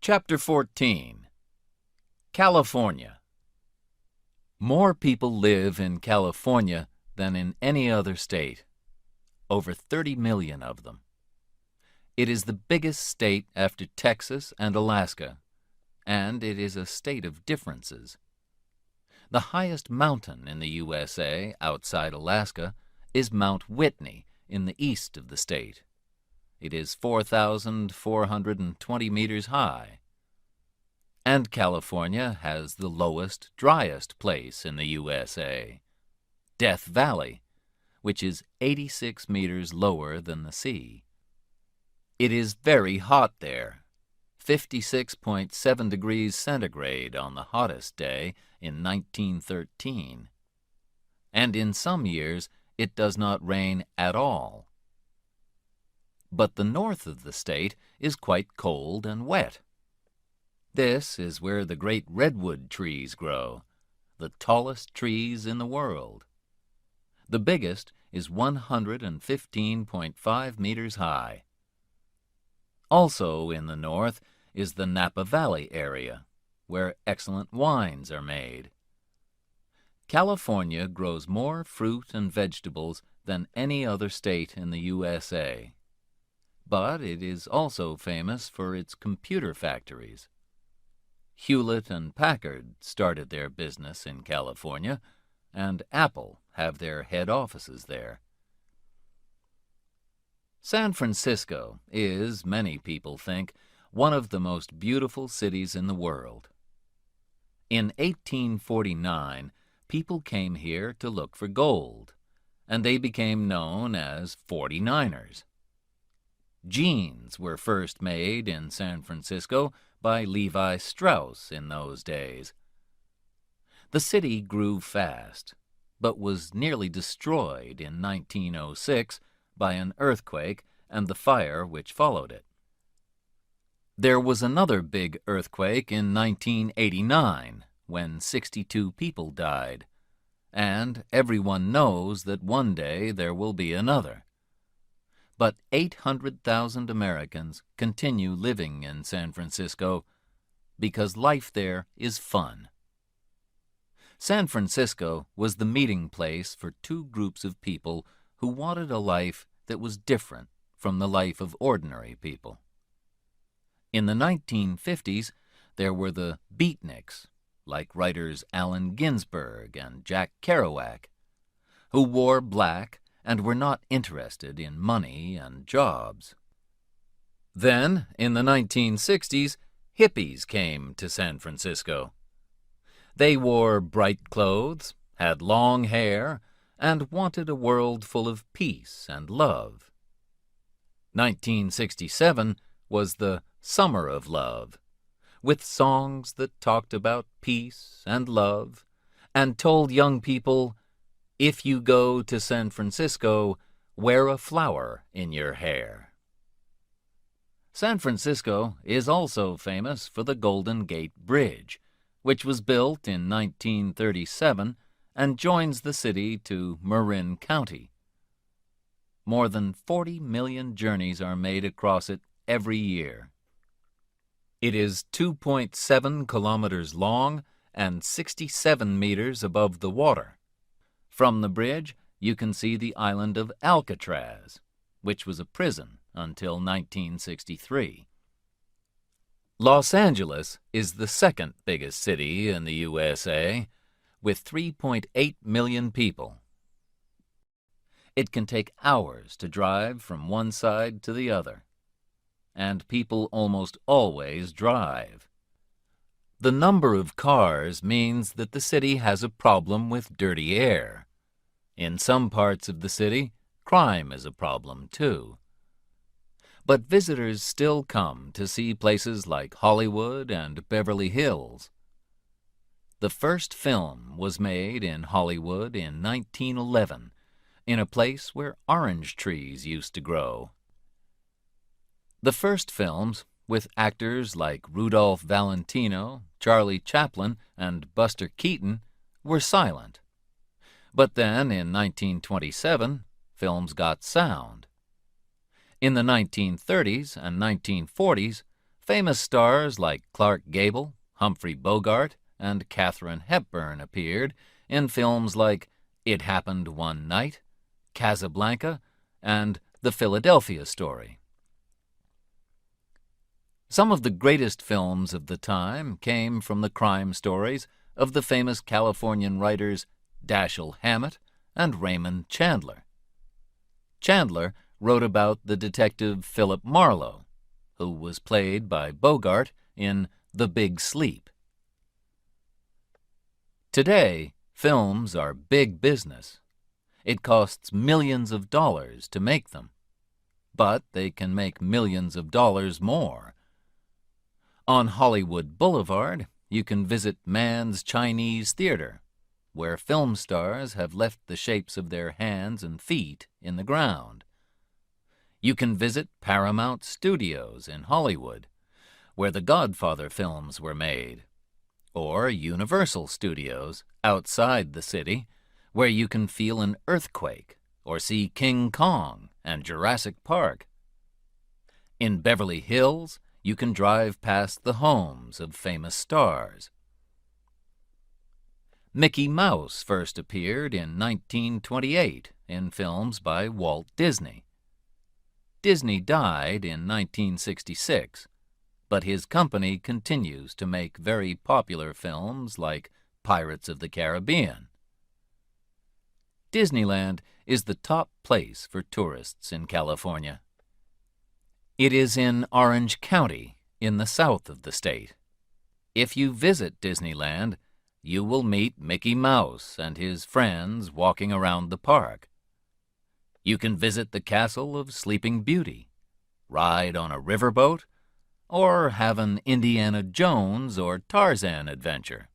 Chapter 14. California. More people live in California than in any other state. Over 30 million of them. It is the biggest state after Texas and Alaska, and it is a state of differences. The highest mountain in the USA outside Alaska is Mount Whitney in the east of the state. It is 4,420 meters high. And California has the lowest, driest place in the USA, Death Valley, which is 86 meters lower than the sea. It is very hot there, 56.7 degrees centigrade on the hottest day in 1913. And in some years, it does not rain at all. But the north of the state is quite cold and wet. This is where the great redwood trees grow, the tallest trees in the world. The biggest is 115.5 meters high. Also in the north is the Napa Valley area, where excellent wines are made. California grows more fruit and vegetables than any other state in the USA. But it is also famous for its computer factories. Hewlett and Packard started their business in California, and Apple have their head offices there. San Francisco is, many people think, one of the most beautiful cities in the world. In 1849, people came here to look for gold, and they became known as 49ers. Jeans were first made in San Francisco by Levi Strauss in those days. The city grew fast, but was nearly destroyed in 1906 by an earthquake and the fire which followed it. There was another big earthquake in 1989 when 62 people died, and everyone knows that one day there will be another. But 800,000 Americans continue living in San Francisco because life there is fun. San Francisco was the meeting place for two groups of people who wanted a life that was different from the life of ordinary people. In the 1950s, there were the beatniks, like writers Allen Ginsberg and Jack Kerouac, who wore black and were not interested in money and jobs. Then, in the 1960s, hippies came to San Francisco. They wore bright clothes, had long hair, and wanted a world full of peace and love. 1967 was the Summer of Love, with songs that talked about peace and love and told young people, if you go to San Francisco, wear a flower in your hair. San Francisco is also famous for the Golden Gate Bridge, which was built in 1937 and joins the city to Marin County. More than 40 million journeys are made across it every year. It is 2.7 kilometers long and 67 meters above the water. From the bridge, you can see the island of Alcatraz, which was a prison until 1963. Los Angeles is the second biggest city in the USA, with 3.8 million people. It can take hours to drive from one side to the other, and people almost always drive. The number of cars means that the city has a problem with dirty air. In some parts of the city, crime is a problem too. But visitors still come to see places like Hollywood and Beverly Hills. The first film was made in Hollywood in 1911, in a place where orange trees used to grow. The first films, with actors like Rudolph Valentino, Charlie Chaplin, and Buster Keaton, were silent. But then, in 1927, films got sound. In the 1930s and 1940s, Famous stars like Clark Gable, Humphrey Bogart, and Katharine Hepburn appeared in films like It Happened One Night, Casablanca, and The Philadelphia Story. Some of the greatest films of the time came from the crime stories of the famous Californian writers Dashiell Hammett and Raymond Chandler. Chandler wrote about the detective Philip Marlowe, who was played by Bogart in The Big Sleep. Today, films are big business. It costs millions of dollars to make them, but they can make millions of dollars more. On Hollywood Boulevard, you can visit Mann's Chinese Theater, where film stars have left the shapes of their hands and feet in the ground. You can visit Paramount Studios in Hollywood, where the Godfather films were made, or Universal Studios outside the city, where you can feel an earthquake or see King Kong and Jurassic Park. In Beverly Hills, you can drive past the homes of famous stars. Mickey Mouse first appeared in 1928 in films by Walt Disney. Disney died in 1966, but his company continues to make very popular films like Pirates of the Caribbean. Disneyland is the top place for tourists in California. It is in Orange County, in the south of the state. If you visit Disneyland, you will meet Mickey Mouse and his friends walking around the park. You can visit the castle of Sleeping Beauty, ride on a riverboat, or have an Indiana Jones or Tarzan adventure.